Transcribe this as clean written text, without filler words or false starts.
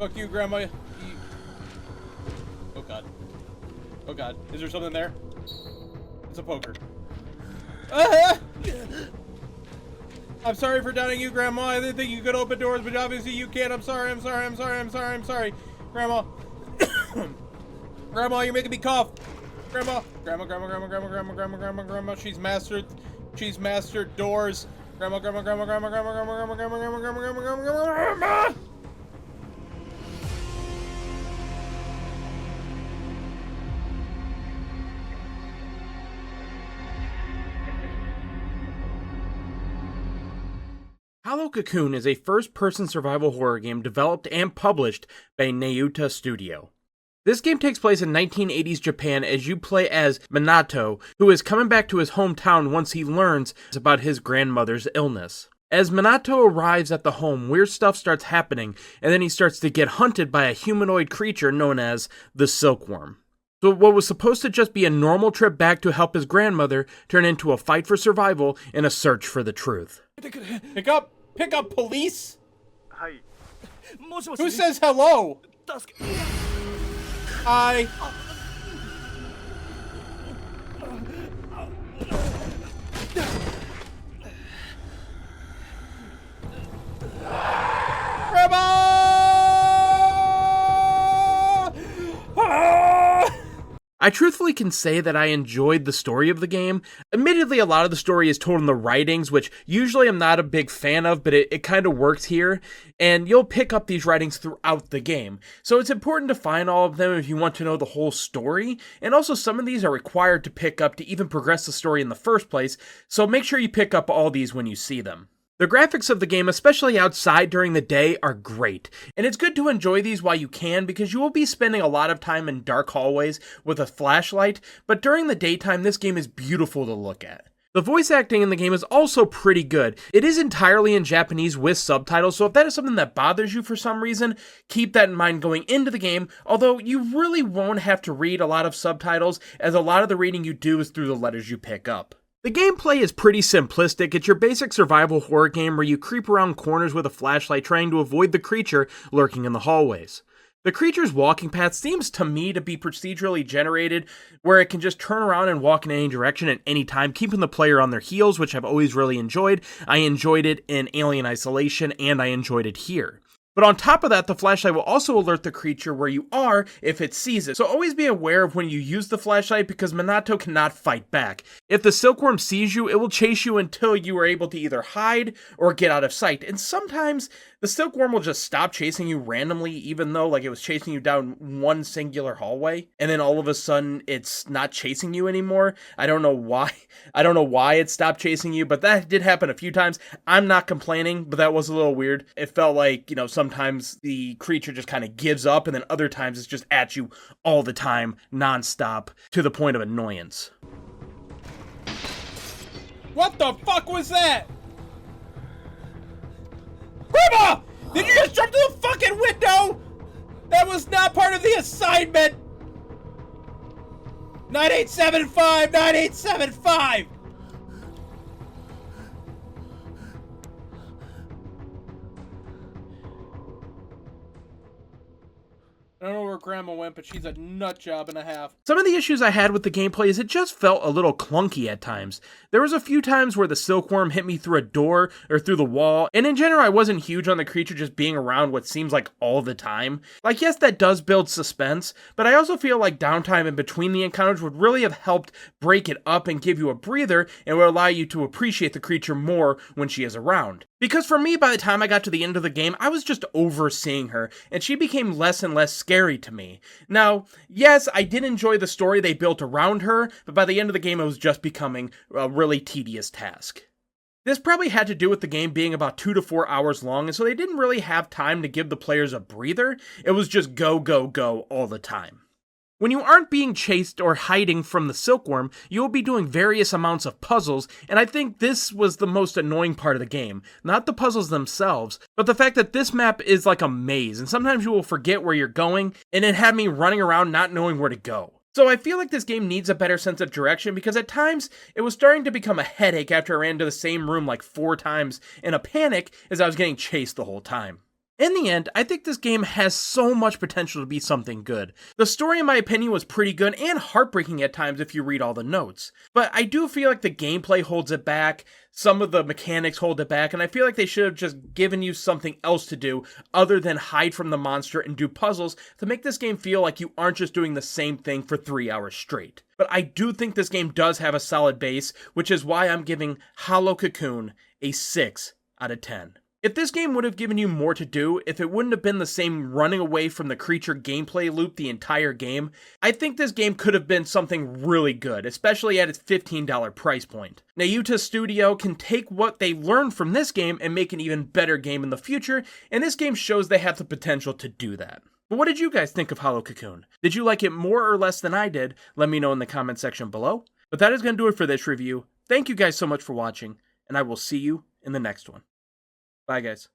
Fuck you, Grandma. Oh god. Oh god. Is there something there? It's a poker. Ah! I'm sorry for doubting you, Grandma. I didn't think you could open doors, but obviously you can't. I'm sorry. Grandma. Grandma, you're making me cough. Grandma. She's mastered doors. Grandma. Hollow Cocoon is a first-person survival horror game developed and published by Nayuta Studio. This game takes place in 1980s Japan as you play as Minato, who is coming back to his hometown once he learns about his grandmother's illness. As Minato arrives at the home, weird stuff starts happening, and then he starts to get hunted by a humanoid creature known as the Silkworm. So what was supposed to just be a normal trip back to help his grandmother turned into a fight for survival and a search for the truth. Pick up, police! Hi. Who says hello? Hi. Grandma! I truthfully can say that I enjoyed the story of the game. Admittedly, a lot of the story is told in the writings, which usually I'm not a big fan of, but it kind of works here, and you'll pick up these writings throughout the game. So it's important to find all of them if you want to know the whole story, and also some of these are required to pick up to even progress the story in the first place, so make sure you pick up all these when you see them. The graphics of the game, especially outside during the day, are great, and it's good to enjoy these while you can because you will be spending a lot of time in dark hallways with a flashlight, but during the daytime this game is beautiful to look at. The voice acting in the game is also pretty good. It is entirely in Japanese with subtitles, so if that is something that bothers you for some reason, keep that in mind going into the game, although you really won't have to read a lot of subtitles, as a lot of the reading you do is through the letters you pick up. The gameplay is pretty simplistic. It's your basic survival horror game where you creep around corners with a flashlight trying to avoid the creature lurking in the hallways. The creature's walking path seems to me to be procedurally generated, where it can just turn around and walk in any direction at any time, keeping the player on their heels, which I've always really enjoyed. I enjoyed it in Alien Isolation, and I enjoyed it here. But on top of that, the flashlight will also alert the creature where you are if it sees it. So always be aware of when you use the flashlight because Minato cannot fight back. If the Silkworm sees you, it will chase you until you are able to either hide or get out of sight. And sometimes the Silkworm will just stop chasing you randomly, even though like it was chasing you down one singular hallway. And then all of a sudden it's not chasing you anymore. I don't know why. I don't know why it stopped chasing you, but that did happen a few times. I'm not complaining, but that was a little weird. It felt like, sometimes the creature just kind of gives up, and then other times it's just at you all the time, nonstop, to the point of annoyance. What the fuck was that? Grandma! Did you just jump to the fucking window? That was not part of the assignment! 9875! I don't know where Grandma went, but she's a nut job and a half. Some of the issues I had with the gameplay is it just felt a little clunky at times. There was a few times where the Silkworm hit me through a door or through the wall, and in general I wasn't huge on the creature just being around what seems like all the time. Like, yes, that does build suspense, but I also feel like downtime in between the encounters would really have helped break it up and give you a breather, and would allow you to appreciate the creature more when she is around. Because for me, by the time I got to the end of the game, I was just over seeing her, and she became less and less scary to me. Now, yes, I did enjoy the story they built around her, but by the end of the game, it was just becoming a really tedious task. This probably had to do with the game being about 2 to 4 hours long, and so they didn't really have time to give the players a breather. It was just go, go, go all the time. When you aren't being chased or hiding from the Silkworm, you will be doing various amounts of puzzles, and I think this was the most annoying part of the game. Not the puzzles themselves, but the fact that this map is like a maze, and sometimes you will forget where you're going, and it had me running around not knowing where to go. So I feel like this game needs a better sense of direction, because at times, it was starting to become a headache after I ran to the same room like 4 times in a panic as I was getting chased the whole time. In the end, I think this game has so much potential to be something good. The story, in my opinion, was pretty good and heartbreaking at times if you read all the notes. But I do feel like the gameplay holds it back, some of the mechanics hold it back, and I feel like they should have just given you something else to do other than hide from the monster and do puzzles to make this game feel like you aren't just doing the same thing for 3 hours straight. But I do think this game does have a solid base, which is why I'm giving Hollow Cocoon a 6 out of 10. If this game would have given you more to do, if it wouldn't have been the same running away from the creature gameplay loop the entire game, I think this game could have been something really good, especially at its $15 price point. Nayuta Studio can take what they learned from this game and make an even better game in the future, and this game shows they have the potential to do that. But what did you guys think of Hollow Cocoon? Did you like it more or less than I did? Let me know in the comment section below. But that is going to do it for this review. Thank you guys so much for watching, and I will see you in the next one. Bye, guys.